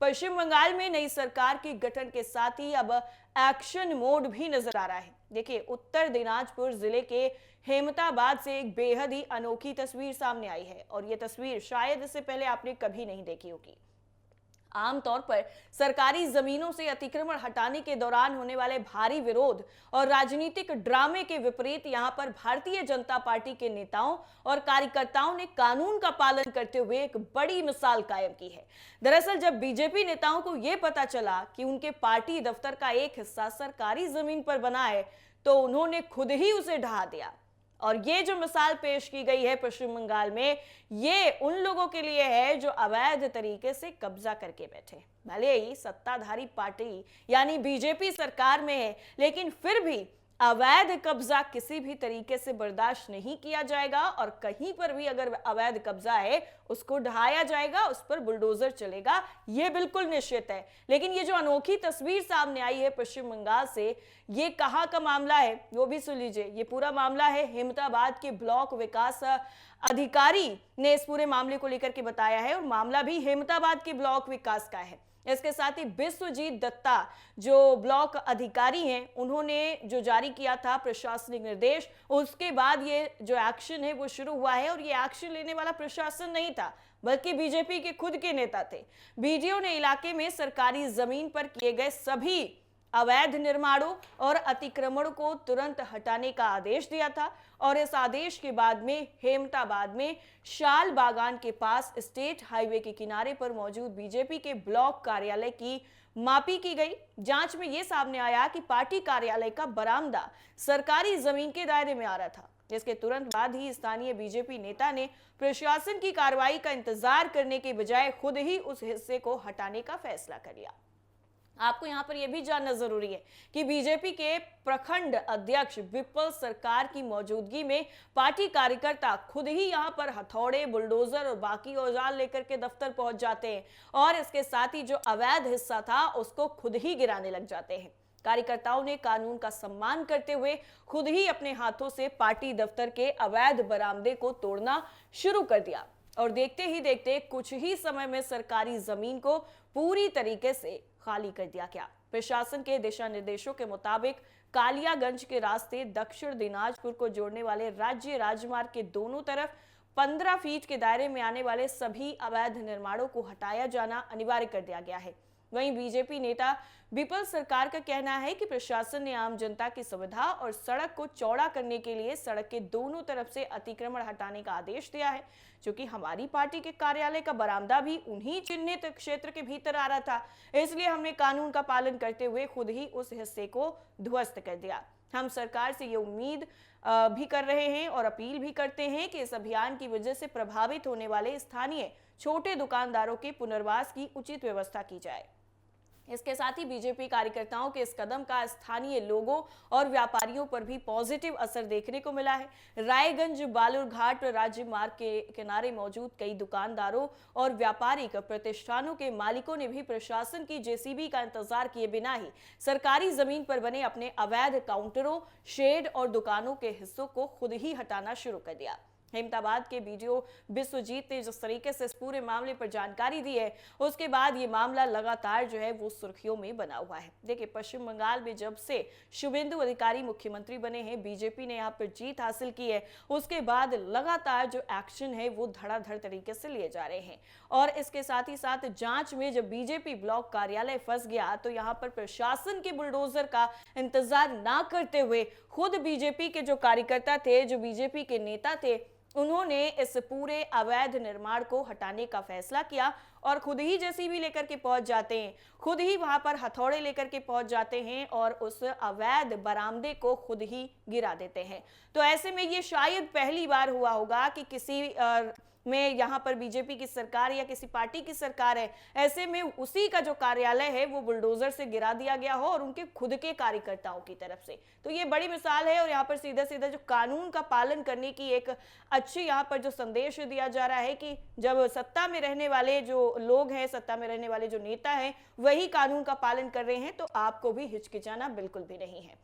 पश्चिम बंगाल में नई सरकार के गठन के साथ ही अब एक्शन मोड भी नजर आ रहा है। देखिए, उत्तर दिनाजपुर जिले के हेमताबाद से एक बेहद ही अनोखी तस्वीर सामने आई है और ये तस्वीर शायद इससे पहले आपने कभी नहीं देखी होगी। आमतौर पर सरकारी जमीनों से अतिक्रमण हटाने के दौरान होने वाले भारी विरोध और राजनीतिक ड्रामे के विपरीत यहां पर भारतीय जनता पार्टी के नेताओं और कार्यकर्ताओं ने कानून का पालन करते हुए एक बड़ी मिसाल कायम की है। दरअसल जब बीजेपी नेताओं को यह पता चला कि उनके पार्टी दफ्तर का एक हिस्सा सरकारी जमीन पर बना है, तो उन्होंने खुद ही उसे ढहा दिया। और ये जो मिसाल पेश की गई है पश्चिम बंगाल में, ये उन लोगों के लिए है जो अवैध तरीके से कब्जा करके बैठे। भले ही सत्ताधारी पार्टी यानी बीजेपी सरकार में है, लेकिन फिर भी अवैध कब्जा किसी भी तरीके से बर्दाश्त नहीं किया जाएगा और कहीं पर भी अगर अवैध कब्जा है उसको ढहाया जाएगा, उस पर बुलडोजर चलेगा, ये बिल्कुल निश्चित है। लेकिन ये जो अनोखी तस्वीर सामने आई है पश्चिम बंगाल से, ये कहां का मामला है वो भी सुन लीजिए। ये पूरा मामला है हेमताबाद के ब्लॉक विकास अधिकारी ने इस पूरे मामले को लेकर के बताया है और मामला भी हेमताबाद के ब्लॉक विकास का है। इसके साथ ही विश्वजीत दत्ता जो ब्लॉक अधिकारी हैं, उन्होंने जो जारी किया था प्रशासनिक निर्देश, उसके बाद ये जो एक्शन है वो शुरू हुआ है। और ये एक्शन लेने वाला प्रशासन नहीं था, बल्कि बीजेपी के खुद के नेता थे। बीडीओ ने इलाके में सरकारी जमीन पर किए गए सभी अवैध निर्माणों और अतिक्रमण को तुरंत हटाने का आदेश दिया था और इस आदेश के बाद में हेमताबाद में शाल बागान के पास स्टेट हाईवे के किनारे पर मौजूद बीजेपी के ब्लॉक कार्यालय की मापी की गई। जांच में यह सामने आया कि पार्टी कार्यालय का बरामदा सरकारी जमीन के दायरे में आ रहा था। इसके तुरंत बाद ही स्थानीय बीजेपी नेता ने प्रशासन की कार्रवाई का इंतजार करने के बजाय खुद ही उस हिस्से को हटाने का फैसला कर लिया। आपको यहां पर यह भी जानना जरूरी है कि बीजेपी के प्रखंड अध्यक्ष विपल सरकार की मौजूदगी में पार्टी कार्यकर्ता खुद ही यहां पर हथौड़े, बुलडोजर और बाकी औजार लेकर के दफ्तर पहुंच जाते हैं और इसके साथ ही जो अवैध हिस्सा था उसको खुद ही गिराने लग जाते हैं। कार्यकर्ताओं ने कानून का सम्मान करते हुए खुद ही अपने हाथों से पार्टी दफ्तर के अवैध बरामदे को तोड़ना शुरू कर दिया और देखते ही देखते कुछ ही समय में सरकारी जमीन को पूरी तरीके से खाली कर दिया गया। प्रशासन के दिशा निर्देशों के मुताबिक कालियागंज के रास्ते दक्षिण दिनाजपुर को जोड़ने वाले राज्य राजमार्ग के दोनों तरफ 15 फीट के दायरे में आने वाले सभी अवैध निर्माणों को हटाया जाना अनिवार्य कर दिया गया है। वहीं बीजेपी नेता विपल सरकार का कहना है कि प्रशासन ने आम जनता की सुविधा और सड़क को चौड़ा करने के लिए सड़क के दोनों तरफ से अतिक्रमण हटाने का आदेश दिया है, क्योंकि हमारी पार्टी के कार्यालय का बरामदा भी उन्हीं चिन्हित क्षेत्र के भीतर आ रहा था। इसलिए हमने कानून का पालन करते हुए खुद ही उस हिस्से को ध्वस्त कर दिया। हम सरकार से ये उम्मीद भी कर रहे हैं और अपील भी करते हैं कि इस अभियान की वजह से प्रभावित होने वाले स्थानीय छोटे दुकानदारों के पुनर्वास की उचित व्यवस्था की जाए। इसके साथ ही बीजेपी कार्यकर्ताओं के इस कदम का स्थानीय लोगों और व्यापारियों पर भी पॉजिटिव असर देखने को मिला है। रायगंज बालूरघाट राज्य मार्ग के किनारे मौजूद कई दुकानदारों और व्यापारिक प्रतिष्ठानों के मालिकों ने भी प्रशासन की जेसीबी का इंतजार किए बिना ही सरकारी जमीन पर बने अपने अवैध काउंटरों, शेड और दुकानों के हिस्सों को खुद ही हटाना शुरू कर दिया। हेमताबाद के बीडीओ विश्वजीत ने जिस तरीके से इस पूरे मामले पर जानकारी दी है, उसके बाद ये मामला लगातार जो है वो सुर्खियों में बना हुआ है। देखिए, पश्चिम बंगाल में जब से शुभेंदु अधिकारी मुख्यमंत्री बने हैं, बीजेपी ने यहाँ पर जीत हासिल की है, उसके बाद लगातार जो एक्शन है वो धड़ाधड़ तरीके से लिए जा रहे हैं। और इसके साथ ही साथ जांच में जब बीजेपी ब्लॉक कार्यालय फंस गया, तो यहाँ पर प्रशासन के बुलडोजर का इंतजार ना करते हुए खुद बीजेपी के जो कार्यकर्ता थे, जो बीजेपी के नेता थे, उन्होंने इस पूरे अवैध निर्माण को हटाने का फैसला किया और खुद ही जेसीबी लेकर के पहुंच जाते हैं, खुद ही वहां पर हथौड़े लेकर के पहुंच जाते हैं और उस अवैध बरामदे को खुद ही गिरा देते हैं। तो ऐसे में ये शायद पहली बार हुआ होगा कि किसी में यहाँ पर बीजेपी की सरकार या किसी पार्टी की सरकार है, ऐसे में उसी का जो कार्यालय है वो बुलडोजर से गिरा दिया गया हो और उनके खुद के कार्यकर्ताओं की तरफ से। तो ये बड़ी मिसाल है और यहाँ पर सीधा सीधा जो कानून का पालन करने की एक अच्छी यहाँ पर जो संदेश दिया जा रहा है कि जब सत्ता में रहने वाले जो लोग हैं, सत्ता में रहने वाले जो नेता हैं, वही कानून का पालन कर रहे हैं, तो आपको भी हिचकिचाना बिल्कुल भी नहीं है।